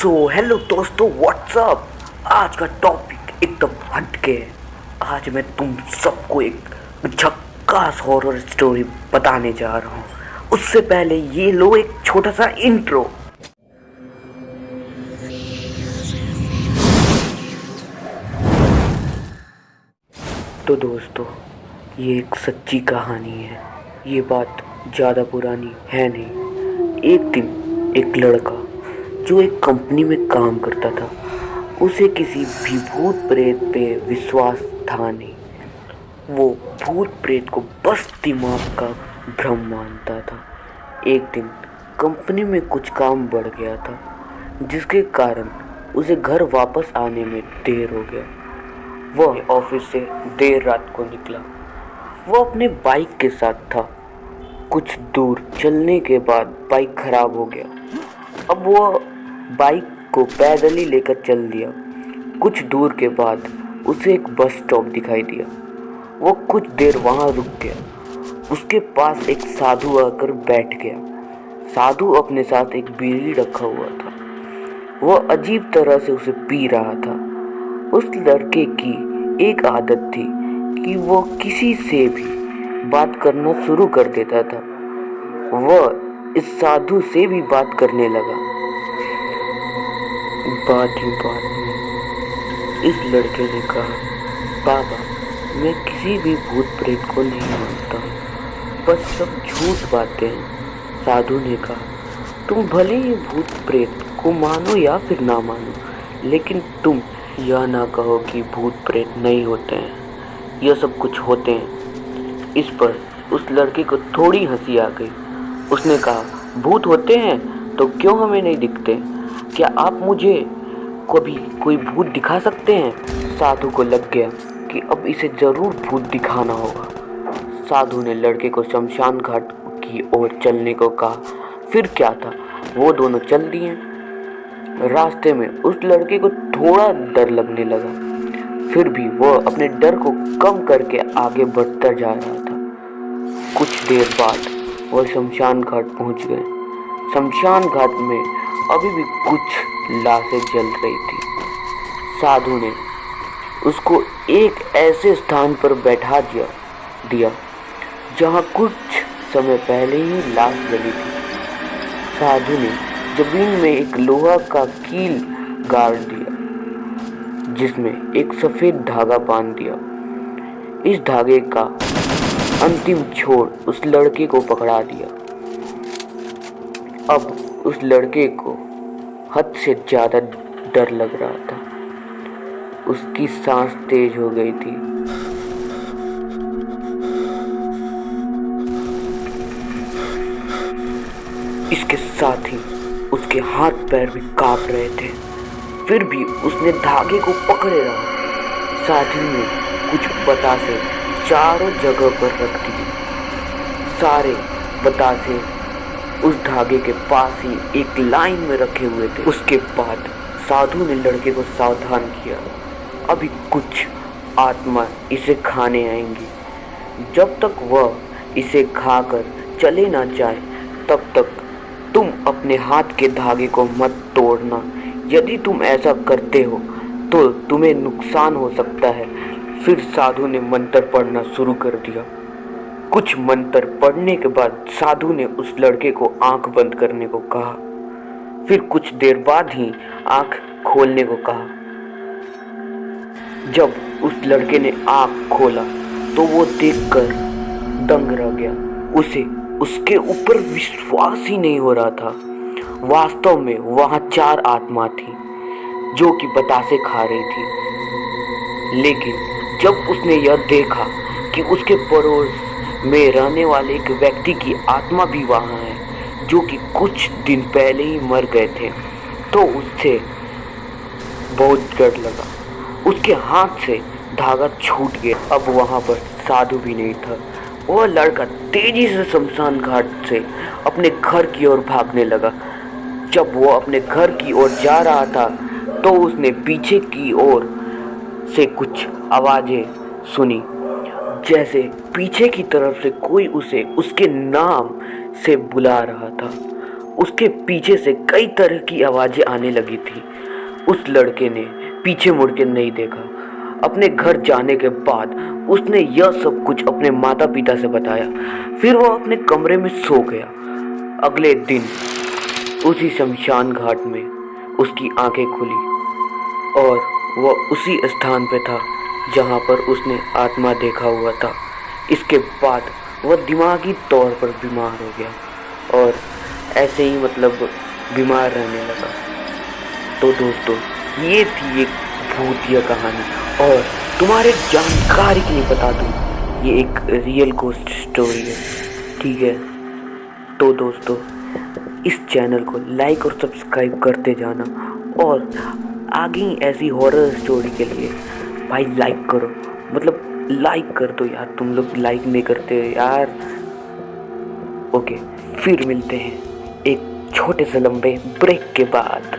Hello दोस्तों, WhatsApp. आज का टॉपिक एकदम हटके है। आज मैं तुम सबको एक झक्कास हॉरर स्टोरी बताने जा रहा हूँ। उससे पहले ये लो एक छोटा सा इंट्रो। तो दोस्तों, ये एक सच्ची कहानी है। ये बात ज़्यादा पुरानी है नहीं। एक दिन एक लड़का जो एक कंपनी में काम करता था, उसे किसी भी भूत प्रेत पे विश्वास था नहीं। वो भूत प्रेत को बस दिमाग का भ्रम मानता था। एक दिन कंपनी में कुछ काम बढ़ गया था, जिसके कारण उसे घर वापस आने में देर हो गया। वह ऑफिस से देर रात को निकला। वो अपने बाइक के साथ था। कुछ दूर चलने के बाद बाइक खराब हो गया। अब वह बाइक को पैदल ही लेकर चल दिया। कुछ दूर के बाद उसे एक बस स्टॉप दिखाई दिया। वो कुछ देर वहाँ रुक गया। उसके पास एक साधु आकर बैठ गया। साधु अपने साथ एक बीड़ी रखा हुआ था। वह अजीब तरह से उसे पी रहा था। उस लड़के की एक आदत थी कि वो किसी से भी बात करना शुरू कर देता था। वह इस साधु से भी बात करने लगा। बात ही बात में इस लड़के ने कहा, बाबा, मैं किसी भी भूत प्रेत को नहीं मानता, बस सब झूठ बातें हैं। साधु ने कहा, तुम भले ही भूत प्रेत को मानो या फिर ना मानो, लेकिन तुम यह ना कहो कि भूत प्रेत नहीं होते हैं। यह सब कुछ होते हैं। इस पर उस लड़के को थोड़ी हंसी आ गई। उसने कहा, भूत होते हैं तो क्यों हमें नहीं दिखते? क्या आप मुझे कभी कोई भूत दिखा सकते हैं? साधु को लग गया कि अब इसे ज़रूर भूत दिखाना होगा। साधु ने लड़के को शमशान घाट की ओर चलने को कहा। फिर क्या था, वो दोनों चल दिए। रास्ते में उस लड़के को थोड़ा डर लगने लगा, फिर भी वह अपने डर को कम करके आगे बढ़ता जा रहा था। कुछ देर बाद वह शमशान घाट पहुंच गए। शमशान घाट में अभी भी कुछ लाशें जल रही थी। साधु ने उसको एक ऐसे स्थान पर बैठा दिया जहां कुछ समय पहले ही लाश जली थी। साधु ने जमीन में एक लोहा का कील गाड़ दिया, जिसमें एक सफ़ेद धागा बांध दिया। इस धागे का अंतिम छोर उस लड़के को पकड़ा दिया। अब उस लड़के को हद से ज़्यादा डर लग रहा था। उसकी सांस तेज हो गई थी। इसके साथ ही उसके हाथ पैर भी कांप रहे थे। फिर भी उसने धागे को पकड़े रहा। साथी ने कुछ बतासे चारों जगह पर रख दिए। सारे बतासे उस धागे के पास ही एक लाइन में रखे हुए थे। उसके बाद साधु ने लड़के को सावधान किया, अभी कुछ आत्मा इसे खाने आएंगी। जब तक वह इसे खाकर चले ना जाए, तब तक तुम अपने हाथ के धागे को मत तोड़ना। यदि तुम ऐसा करते हो तो तुम्हें नुकसान हो सकता है। फिर साधु ने मंत्र पढ़ना शुरू कर दिया। कुछ मंत्र पढ़ने के बाद साधु ने उस लड़के को आंख बंद करने को कहा। फिर कुछ देर बाद ही आंख खोलने को कहा। जब उस लड़के ने आंख खोला तो वो देखकर दंग रह गया। उसे उसके ऊपर विश्वास ही नहीं हो रहा था। वास्तव में वहाँ 4 आत्मा थी जो कि बतासे खा रही थी। लेकिन जब उसने यह देखा कि उसके पड़ोस में रहने वाले एक व्यक्ति की आत्मा भी वहाँ है, जो कि कुछ दिन पहले ही मर गए थे, तो उससे बहुत डर लगा। उसके हाथ से धागा छूट गया। अब वहाँ पर साधु भी नहीं था। वह लड़का तेजी से शमशान घाट से अपने घर की ओर भागने लगा। जब वो अपने घर की ओर जा रहा था तो उसने पीछे की ओर से कुछ आवाज़ें सुनी, जैसे पीछे की तरफ से कोई उसे उसके नाम से बुला रहा था। उसके पीछे से कई तरह की आवाज़ें आने लगी थी। उस लड़के ने पीछे मुड़ के नहीं देखा। अपने घर जाने के बाद उसने यह सब कुछ अपने माता पिता से बताया। फिर वह अपने कमरे में सो गया। अगले दिन उसी शमशान घाट में उसकी आंखें खुली और वह उसी स्थान पे था जहाँ पर उसने आत्मा देखा हुआ था। इसके बाद वह दिमागी तौर पर बीमार हो गया और ऐसे ही बीमार रहने लगा। तो दोस्तों, ये थी एक भूतिया कहानी और तुम्हारे जानकारी के लिए बता दूँ, ये एक रियल घोस्ट स्टोरी है, ठीक है। तो दोस्तों, इस चैनल को लाइक और सब्सक्राइब करते जाना और आगे ही ऐसी हॉरर स्टोरी के लिए भाई लाइक करो, लाइक कर दो यार, तुम लोग लाइक नहीं करते यार। ओके, फिर मिलते हैं एक छोटे से लंबे ब्रेक के बाद।